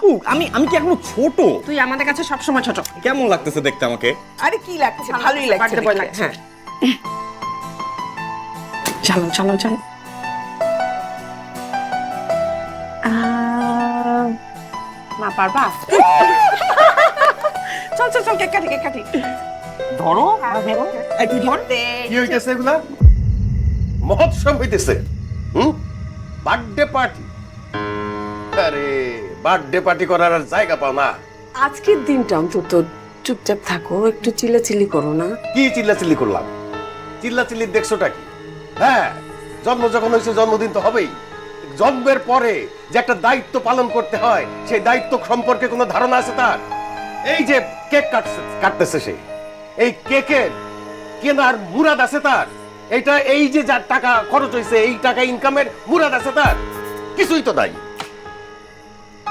আপু আমি আমি কি এখনো ছোট? তুই আমাদের কাছে সবসময় ছোট। কেমন লাগতেছে দেখতে আমাকে? আরে কি লাগছে, ভালোই লাগছে বার্থডে বয় দেখতে। লাগছে। চলো চলো চলো। মা পারবা? চল চল চল, কেক কাটি কেক কাটি। ধরো। এই তুই ধর। কি হইতেছে এগুলা? মহোৎসব হইতেছে। Birthday party. আরে বার্থডে পার্টি করার আর জায়গা পাও না। আজকের দিনটা অন্তত চুপচাপ থাকো, একটু চিল্লাচিল্লি করো না। কি চিল্লাচিল্লি করলাম? চিল্লাচিল্লি দেখছোটা কি? হ্যাঁ, জন্ম যখন হয়েছে জন্মদিন তো হবেই। জন্মের পরে যে একটা দায়িত্ব পালন করতে হয়, সেই দায়িত্ব সম্পর্কে কোনো ধারণা আছে তার? এই যে কেক কাটতেছে সে, এই কেকের কেনার মুরাদ আছে তার? এই যে যার টাকা খরচ হয়েছে, এই টাকা ইনকামের মুরাদ আছে তার? কিছুই তো নাই।